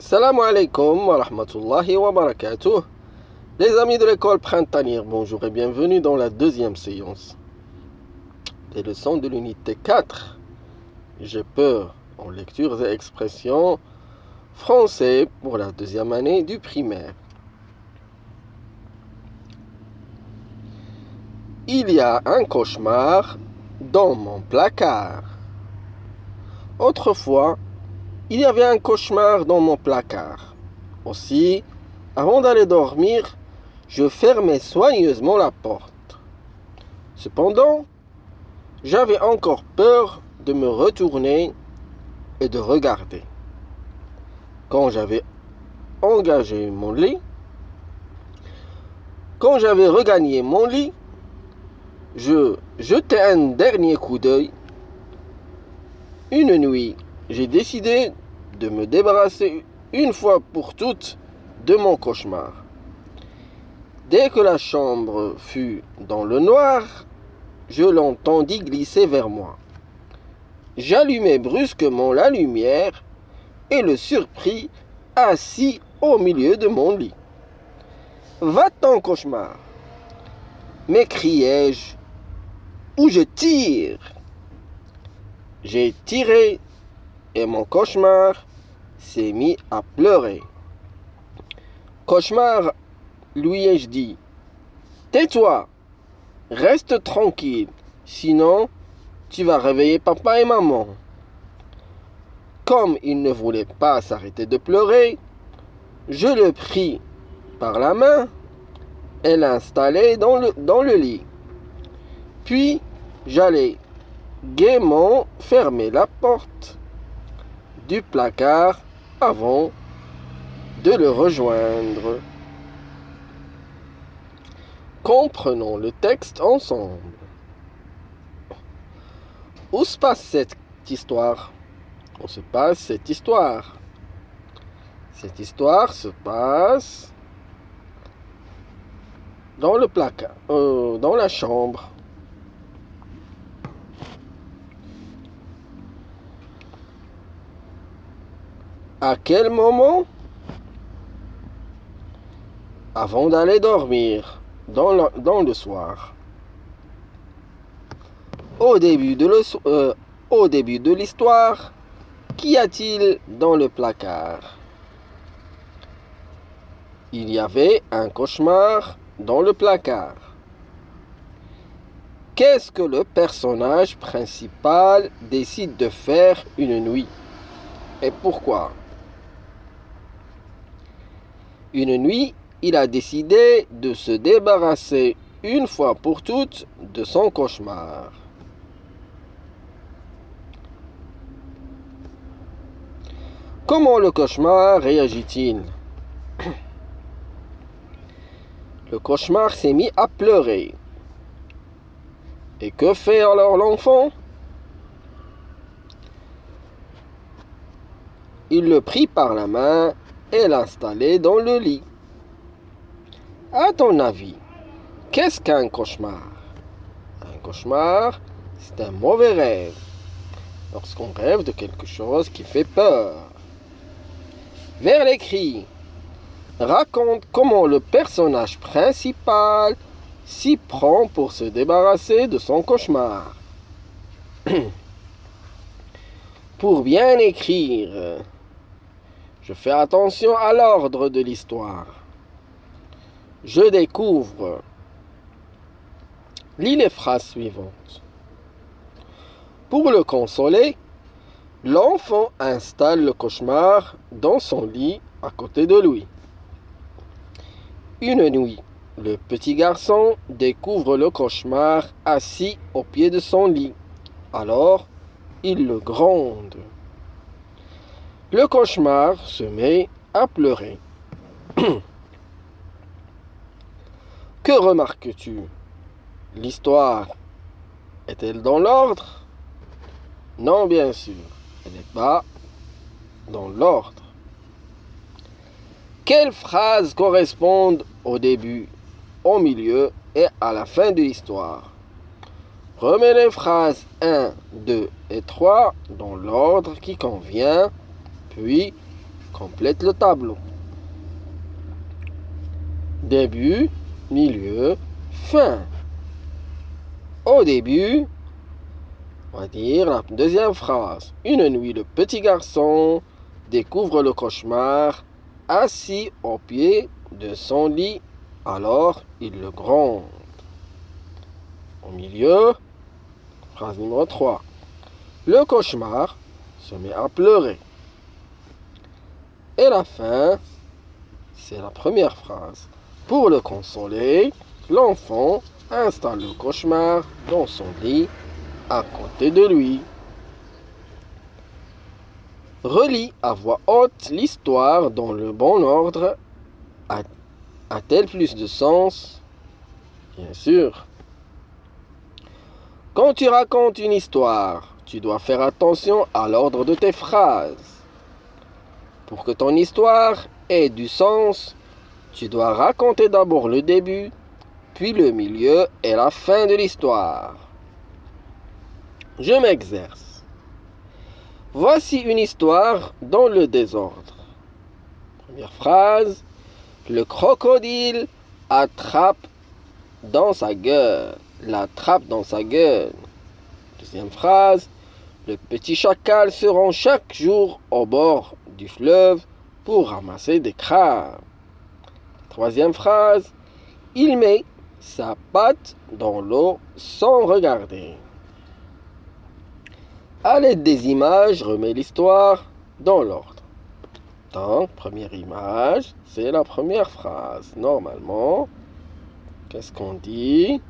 Salam alaikum wa rahmatullahi wa barakatuh. Les amis de l'école printanière, bonjour et bienvenue dans la deuxième séance des leçons de l'unité 4. J'ai peur en lectures et expressions français pour la deuxième année du primaire. Il y a un cauchemar dans mon placard. Autrefois, il y avait un cauchemar dans mon placard. Aussi, avant d'aller dormir, je fermais soigneusement la porte. Cependant, j'avais encore peur de me retourner et de regarder. Quand j'avais regagné mon lit, je jetai un dernier coup d'œil. Une nuit, j'ai décidé de me débarrasser une fois pour toutes de mon cauchemar. Dès que la chambre fut dans le noir, je l'entendis glisser vers moi. J'allumai brusquement la lumière et le surpris assis au milieu de mon lit. « Va-t'en, cauchemar !» m'écriai-je, ou je tire. J'ai tiré et mon cauchemar s'est mis à pleurer. Cauchemar, lui ai-je dit, tais-toi, reste tranquille, sinon tu vas réveiller papa et maman. Comme il ne voulait pas s'arrêter de pleurer, je le pris par la main et l'installai dans le lit. Puis j'allai gaiement fermer la porte du placard avant de le rejoindre. Comprenons le texte ensemble. Où se passe cette histoire? Où se passe cette histoire? Cette histoire se passe dans le placard, dans la chambre. À quel moment? Avant d'aller dormir, dans le soir. Au début de l'histoire, qu'y a-t-il dans le placard? Il y avait un cauchemar dans le placard. Qu'est-ce que le personnage principal décide de faire une nuit? Et pourquoi? Une nuit, il a décidé de se débarrasser une fois pour toutes de son cauchemar. Comment le cauchemar réagit-il? Le cauchemar s'est mis à pleurer. Et que fait alors l'enfant? Il le prit par la main et l'installait dans le lit. À ton avis, qu'est-ce qu'un cauchemar? Un cauchemar, c'est un mauvais rêve. Lorsqu'on rêve de quelque chose qui fait peur. Vers l'écrit, raconte comment le personnage principal s'y prend pour se débarrasser de son cauchemar. Pour bien écrire, je fais attention à l'ordre de l'histoire. Je découvre. Lis les phrases suivantes. Pour le consoler, l'enfant installe le cauchemar dans son lit à côté de lui. Une nuit, le petit garçon découvre le cauchemar assis au pied de son lit. Alors, il le gronde. Le cauchemar se met à pleurer. Que remarques-tu? L'histoire est-elle dans l'ordre? Non, bien sûr, elle n'est pas dans l'ordre. Quelles phrases correspondent au début, au milieu et à la fin de l'histoire? Remets les phrases 1, 2 et 3 dans l'ordre qui convient, puis Complète le tableau. Début, milieu, fin. Au début, on va dire la deuxième phrase. Une nuit, le petit garçon découvre le cauchemar assis au pied de son lit. Alors, il le gronde. Au milieu, phrase numéro 3. Le cauchemar se met à pleurer. Et la fin, c'est la première phrase. Pour le consoler, l'enfant installe le cauchemar dans son lit à côté de lui. Relis à voix haute l'histoire dans le bon ordre. A-t-elle plus de sens? Bien sûr. Quand tu racontes une histoire, tu dois faire attention à l'ordre de tes phrases. Pour que ton histoire ait du sens, tu dois raconter d'abord le début, puis le milieu et la fin de l'histoire. Je m'exerce. Voici une histoire dans le désordre. Première phrase. Le crocodile l'attrape dans sa gueule. Deuxième phrase. Le petit chacal se rend chaque jour au bord du fleuve pour ramasser des crabes. Troisième phrase. Il met sa patte dans l'eau sans regarder. À l'aide des images, remets l'histoire dans l'ordre. Donc, première image, c'est la première phrase. Normalement, qu'est-ce qu'on dit?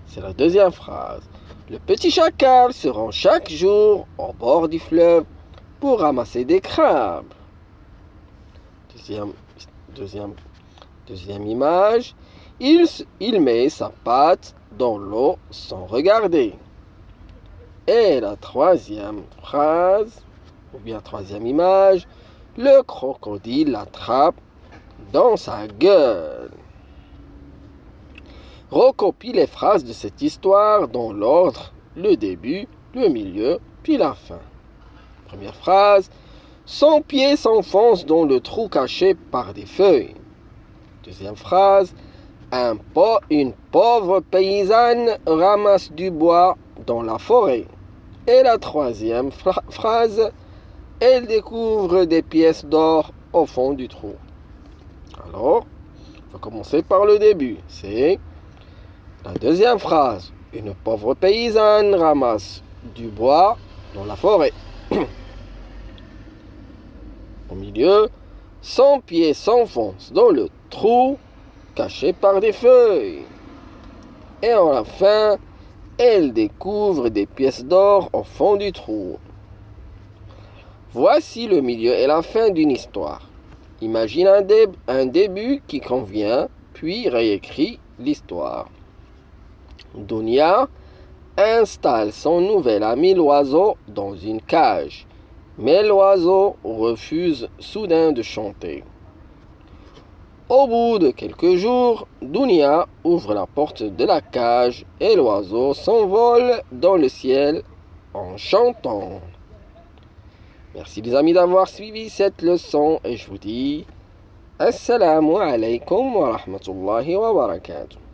C'est la deuxième phrase. Le petit chacal se rend chaque jour au bord du fleuve pour ramasser des crabes. Deuxième image. Il met sa patte dans l'eau sans regarder. Et la troisième phrase, ou bien troisième image, le crocodile l'attrape dans sa gueule. Recopie les phrases de cette histoire dans l'ordre, le début, le milieu, puis la fin. Première phrase, son pied s'enfonce dans le trou caché par des feuilles. Deuxième phrase, une pauvre paysanne ramasse du bois dans la forêt. Et la troisième phrase, elle découvre des pièces d'or au fond du trou. Alors, on va commencer par le début. C'est la deuxième phrase. Une pauvre paysanne ramasse du bois dans la forêt. Au milieu, son pied s'enfonce dans le trou caché par des feuilles. Et à la fin, elle découvre des pièces d'or au fond du trou. Voici le milieu et la fin d'une histoire. Imagine un début qui convient, puis réécris l'histoire. Dunia installe son nouvel ami l'oiseau dans une cage, mais l'oiseau refuse soudain de chanter. Au bout de quelques jours, Dunia ouvre la porte de la cage et l'oiseau s'envole dans le ciel en chantant. Merci les amis d'avoir suivi cette leçon et je vous dis Assalamu alaikum wa rahmatullahi wa barakatuh.